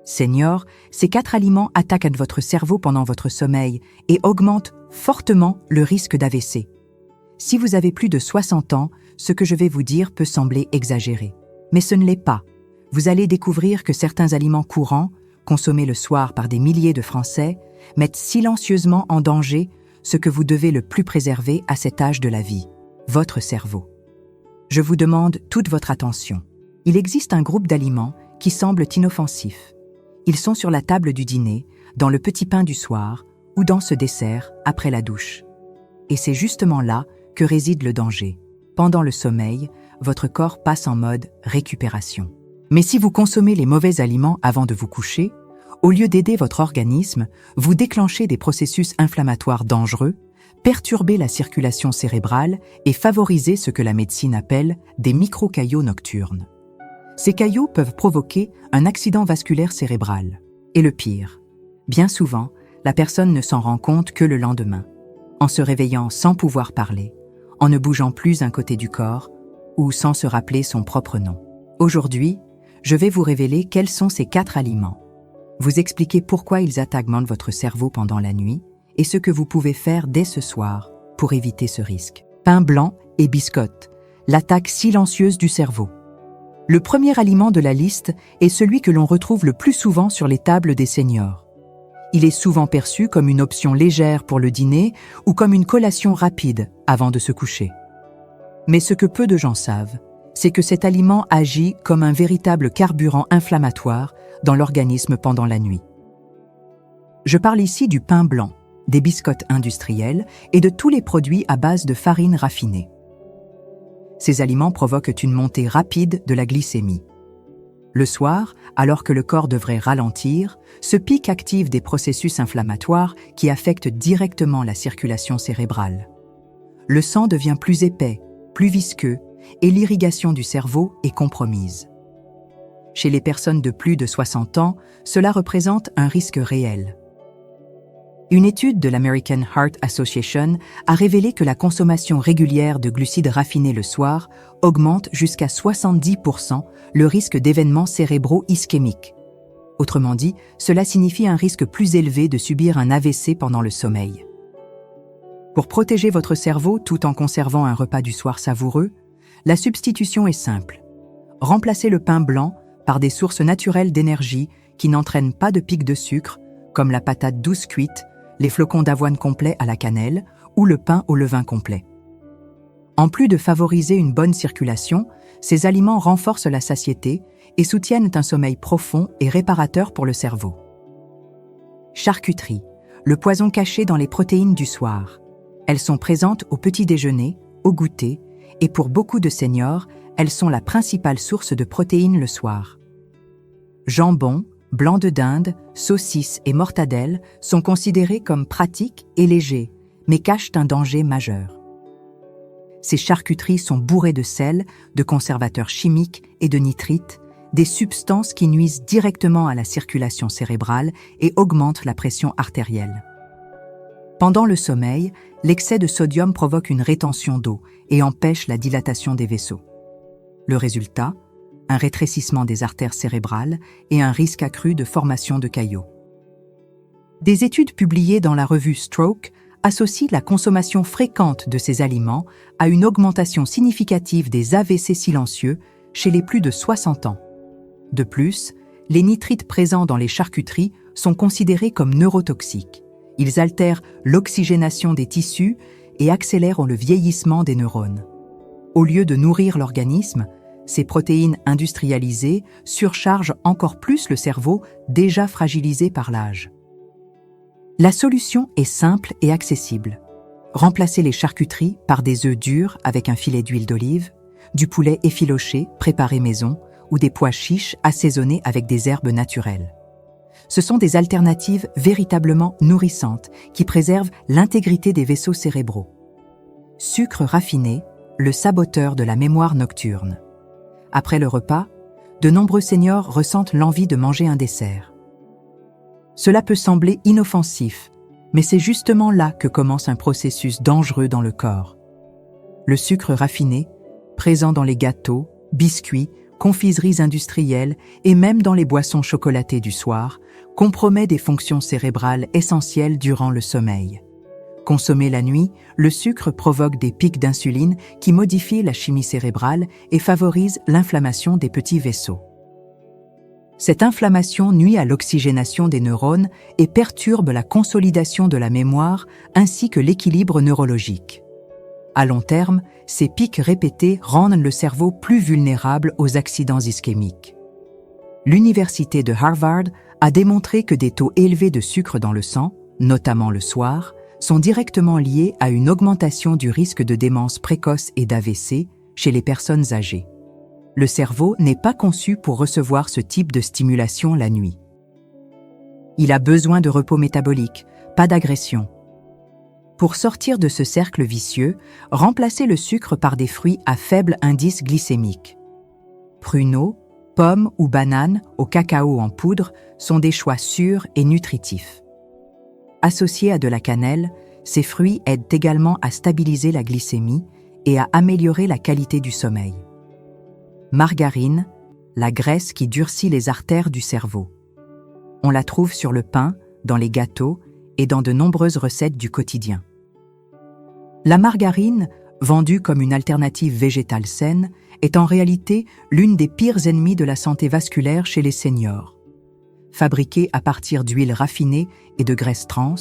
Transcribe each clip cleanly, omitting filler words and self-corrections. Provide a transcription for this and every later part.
Seniors, ces 4 aliments attaquent votre cerveau pendant votre sommeil et augmentent fortement le risque d'AVC. Si vous avez plus de 60 ans, ce que je vais vous dire peut sembler exagéré. Mais ce ne l'est pas. Vous allez découvrir que certains aliments courants, consommés le soir par des milliers de Français, mettent silencieusement en danger ce que vous devez le plus préserver à cet âge de la vie, votre cerveau. Je vous demande toute votre attention. Il existe un groupe d'aliments qui semblent inoffensifs. Ils sont sur la table du dîner, dans le petit pain du soir ou dans ce dessert après la douche. Et c'est justement là que réside le danger. Pendant le sommeil, votre corps passe en mode récupération. Mais si vous consommez les mauvais aliments avant de vous coucher, au lieu d'aider votre organisme, vous déclenchez des processus inflammatoires dangereux, perturbez la circulation cérébrale et favorisez ce que la médecine appelle des microcaillots nocturnes. Ces caillots peuvent provoquer un accident vasculaire cérébral. Et le pire, bien souvent, la personne ne s'en rend compte que le lendemain, en se réveillant sans pouvoir parler, en ne bougeant plus un côté du corps ou sans se rappeler son propre nom. Aujourd'hui, je vais vous révéler quels sont ces 4 aliments, vous expliquer pourquoi ils attaquent votre cerveau pendant la nuit et ce que vous pouvez faire dès ce soir pour éviter ce risque. Pain blanc et biscottes, l'attaque silencieuse du cerveau. Le premier aliment de la liste est celui que l'on retrouve le plus souvent sur les tables des seniors. Il est souvent perçu comme une option légère pour le dîner ou comme une collation rapide avant de se coucher. Mais ce que peu de gens savent, c'est que cet aliment agit comme un véritable carburant inflammatoire dans l'organisme pendant la nuit. Je parle ici du pain blanc, des biscottes industrielles et de tous les produits à base de farine raffinée. Ces aliments provoquent une montée rapide de la glycémie. Le soir, alors que le corps devrait ralentir, ce pic active des processus inflammatoires qui affectent directement la circulation cérébrale. Le sang devient plus épais, plus visqueux, et l'irrigation du cerveau est compromise. Chez les personnes de plus de 60 ans, cela représente un risque réel. Une étude de l'American Heart Association a révélé que la consommation régulière de glucides raffinés le soir augmente jusqu'à 70% le risque d'événements cérébraux ischémiques. Autrement dit, cela signifie un risque plus élevé de subir un AVC pendant le sommeil. Pour protéger votre cerveau tout en conservant un repas du soir savoureux, la substitution est simple. Remplacez le pain blanc par des sources naturelles d'énergie qui n'entraînent pas de pic de sucre, comme la patate douce cuite, les flocons d'avoine complets à la cannelle ou le pain au levain complet. En plus de favoriser une bonne circulation, ces aliments renforcent la satiété et soutiennent un sommeil profond et réparateur pour le cerveau. Charcuterie, le poison caché dans les protéines du soir. Elles sont présentes au petit déjeuner, au goûter, et pour beaucoup de seniors, elles sont la principale source de protéines le soir. Jambon, blanc de dinde, saucisses et mortadelles sont considérés comme pratiques et légers, mais cachent un danger majeur. Ces charcuteries sont bourrées de sel, de conservateurs chimiques et de nitrites, des substances qui nuisent directement à la circulation cérébrale et augmentent la pression artérielle. Pendant le sommeil, l'excès de sodium provoque une rétention d'eau et empêche la dilatation des vaisseaux. Le résultat, un rétrécissement des artères cérébrales et un risque accru de formation de caillots. Des études publiées dans la revue Stroke associent la consommation fréquente de ces aliments à une augmentation significative des AVC silencieux chez les plus de 60 ans. De plus, les nitrites présents dans les charcuteries sont considérés comme neurotoxiques. Ils altèrent l'oxygénation des tissus et accélèrent le vieillissement des neurones. Au lieu de nourrir l'organisme, ces protéines industrialisées surchargent encore plus le cerveau déjà fragilisé par l'âge. La solution est simple et accessible. Remplacez les charcuteries par des œufs durs avec un filet d'huile d'olive, du poulet effiloché préparé maison ou des pois chiches assaisonnés avec des herbes naturelles. Ce sont des alternatives véritablement nourrissantes qui préservent l'intégrité des vaisseaux cérébraux. Sucre raffiné, le saboteur de la mémoire nocturne. Après le repas, de nombreux seniors ressentent l'envie de manger un dessert. Cela peut sembler inoffensif, mais c'est justement là que commence un processus dangereux dans le corps. Le sucre raffiné, présent dans les gâteaux, biscuits confiseries industrielles et même dans les boissons chocolatées du soir, compromet des fonctions cérébrales essentielles durant le sommeil. Consommé la nuit, le sucre provoque des pics d'insuline qui modifient la chimie cérébrale et favorisent l'inflammation des petits vaisseaux. Cette inflammation nuit à l'oxygénation des neurones et perturbe la consolidation de la mémoire ainsi que l'équilibre neurologique. À long terme, ces pics répétés rendent le cerveau plus vulnérable aux accidents ischémiques. L'université de Harvard a démontré que des taux élevés de sucre dans le sang, notamment le soir, sont directement liés à une augmentation du risque de démence précoce et d'AVC chez les personnes âgées. Le cerveau n'est pas conçu pour recevoir ce type de stimulation la nuit. Il a besoin de repos métabolique, pas d'agression. Pour sortir de ce cercle vicieux, remplacez le sucre par des fruits à faible indice glycémique. Pruneaux, pommes ou bananes au cacao en poudre sont des choix sûrs et nutritifs. Associés à de la cannelle, ces fruits aident également à stabiliser la glycémie et à améliorer la qualité du sommeil. Margarine, la graisse qui durcit les artères du cerveau. On la trouve sur le pain, dans les gâteaux et dans de nombreuses recettes du quotidien. La margarine, vendue comme une alternative végétale saine, est en réalité l'une des pires ennemies de la santé vasculaire chez les seniors. Fabriquée à partir d'huiles raffinées et de graisses trans,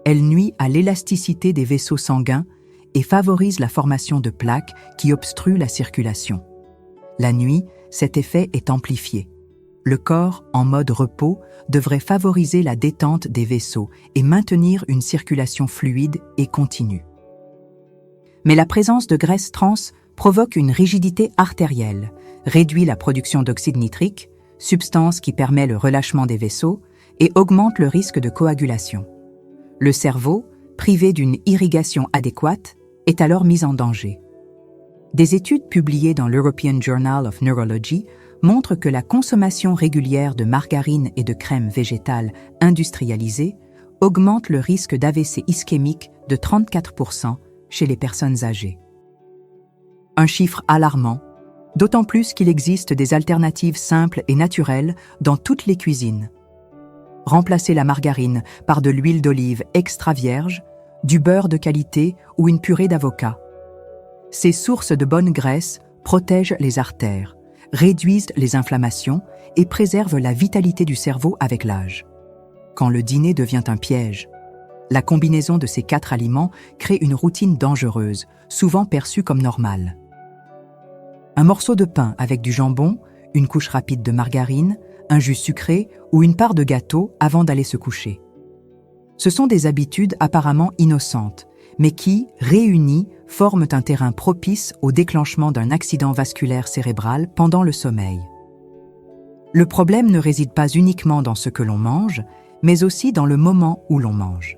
elle nuit à l'élasticité des vaisseaux sanguins et favorise la formation de plaques qui obstruent la circulation. La nuit, cet effet est amplifié. Le corps, en mode repos, devrait favoriser la détente des vaisseaux et maintenir une circulation fluide et continue. Mais la présence de graisses trans provoque une rigidité artérielle, réduit la production d'oxyde nitrique, substance qui permet le relâchement des vaisseaux, et augmente le risque de coagulation. Le cerveau, privé d'une irrigation adéquate, est alors mis en danger. Des études publiées dans l'European Journal of Neurology montrent que la consommation régulière de margarine et de crème végétale industrialisée augmente le risque d'AVC ischémique de 34% chez les personnes âgées. Un chiffre alarmant, d'autant plus qu'il existe des alternatives simples et naturelles dans toutes les cuisines. Remplacez la margarine par de l'huile d'olive extra vierge, du beurre de qualité ou une purée d'avocat. Ces sources de bonne graisse protègent les artères, réduisent les inflammations et préservent la vitalité du cerveau avec l'âge. Quand le dîner devient un piège, la combinaison de ces 4 aliments crée une routine dangereuse, souvent perçue comme normale. Un morceau de pain avec du jambon, une couche rapide de margarine, un jus sucré ou une part de gâteau avant d'aller se coucher. Ce sont des habitudes apparemment innocentes, mais qui, réunies, forment un terrain propice au déclenchement d'un accident vasculaire cérébral pendant le sommeil. Le problème ne réside pas uniquement dans ce que l'on mange, mais aussi dans le moment où l'on mange.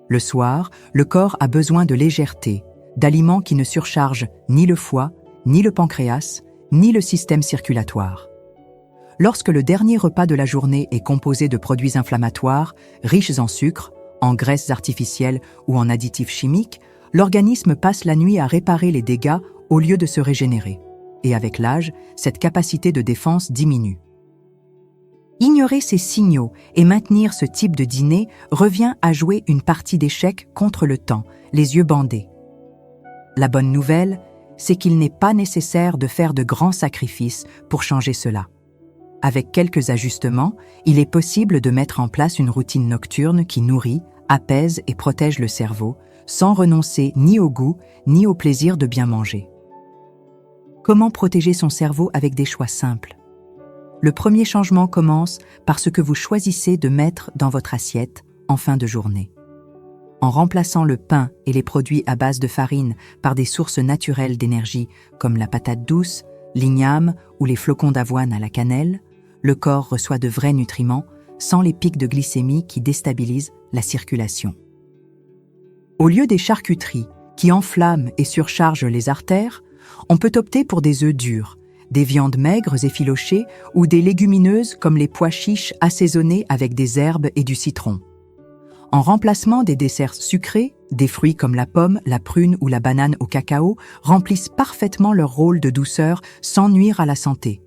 Le soir, le corps a besoin de légèreté, d'aliments qui ne surchargent ni le foie, ni le pancréas, ni le système circulatoire. Lorsque le dernier repas de la journée est composé de produits inflammatoires, riches en sucre, en graisses artificielles ou en additifs chimiques, l'organisme passe la nuit à réparer les dégâts au lieu de se régénérer. Et avec l'âge, cette capacité de défense diminue. Ignorer ces signaux et maintenir ce type de dîner revient à jouer une partie d'échecs contre le temps, les yeux bandés. La bonne nouvelle, c'est qu'il n'est pas nécessaire de faire de grands sacrifices pour changer cela. Avec quelques ajustements, il est possible de mettre en place une routine nocturne qui nourrit, apaise et protège le cerveau, sans renoncer ni au goût, ni au plaisir de bien manger. Comment protéger son cerveau avec des choix simples? Le premier changement commence par ce que vous choisissez de mettre dans votre assiette en fin de journée. En remplaçant le pain et les produits à base de farine par des sources naturelles d'énergie comme la patate douce, l'igname ou les flocons d'avoine à la cannelle, le corps reçoit de vrais nutriments sans les pics de glycémie qui déstabilisent la circulation. Au lieu des charcuteries qui enflamment et surchargent les artères, on peut opter pour des œufs durs, des viandes maigres effilochées ou des légumineuses comme les pois chiches assaisonnés avec des herbes et du citron. En remplacement des desserts sucrés, des fruits comme la pomme, la prune ou la banane au cacao remplissent parfaitement leur rôle de douceur sans nuire à la santé.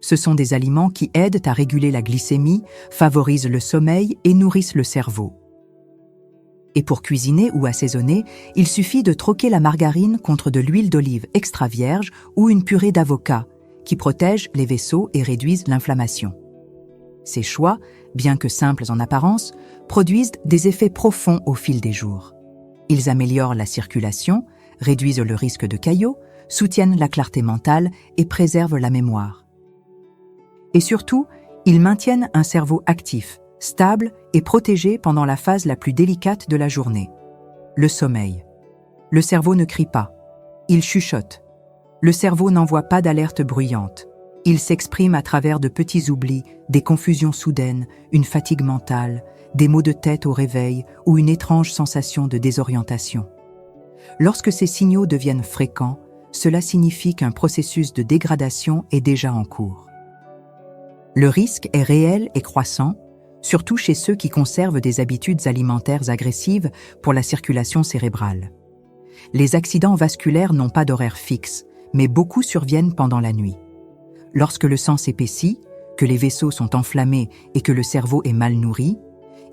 Ce sont des aliments qui aident à réguler la glycémie, favorisent le sommeil et nourrissent le cerveau. Et pour cuisiner ou assaisonner, il suffit de troquer la margarine contre de l'huile d'olive extra vierge ou une purée d'avocat, qui protègent les vaisseaux et réduisent l'inflammation. Ces choix, bien que simples en apparence, produisent des effets profonds au fil des jours. Ils améliorent la circulation, réduisent le risque de caillots, soutiennent la clarté mentale et préservent la mémoire. Et surtout, ils maintiennent un cerveau actif, stable et protégé pendant la phase la plus délicate de la journée, le sommeil. Le cerveau ne crie pas, il chuchote. Le cerveau n'envoie pas d'alerte bruyante. Il s'exprime à travers de petits oublis, des confusions soudaines, une fatigue mentale, des maux de tête au réveil ou une étrange sensation de désorientation. Lorsque ces signaux deviennent fréquents, cela signifie qu'un processus de dégradation est déjà en cours. Le risque est réel et croissant, surtout chez ceux qui conservent des habitudes alimentaires agressives pour la circulation cérébrale. Les accidents vasculaires n'ont pas d'horaire fixe, mais beaucoup surviennent pendant la nuit. Lorsque le sang s'épaissit, que les vaisseaux sont enflammés et que le cerveau est mal nourri,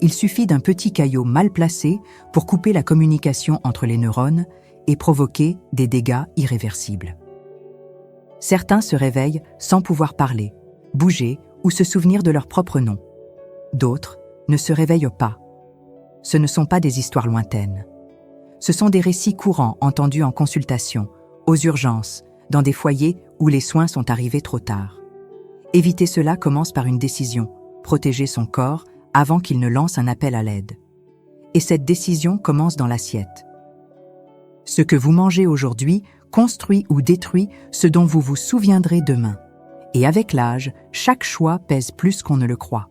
il suffit d'un petit caillot mal placé pour couper la communication entre les neurones et provoquer des dégâts irréversibles. Certains se réveillent sans pouvoir parler, bouger ou se souvenir de leur propre nom. D'autres ne se réveillent pas. Ce ne sont pas des histoires lointaines. Ce sont des récits courants entendus en consultation, aux urgences, dans des foyers où les soins sont arrivés trop tard. Éviter cela commence par une décision, protéger son corps avant qu'il ne lance un appel à l'aide. Et cette décision commence dans l'assiette. Ce que vous mangez aujourd'hui construit ou détruit ce dont vous vous souviendrez demain. Et avec l'âge, chaque choix pèse plus qu'on ne le croit.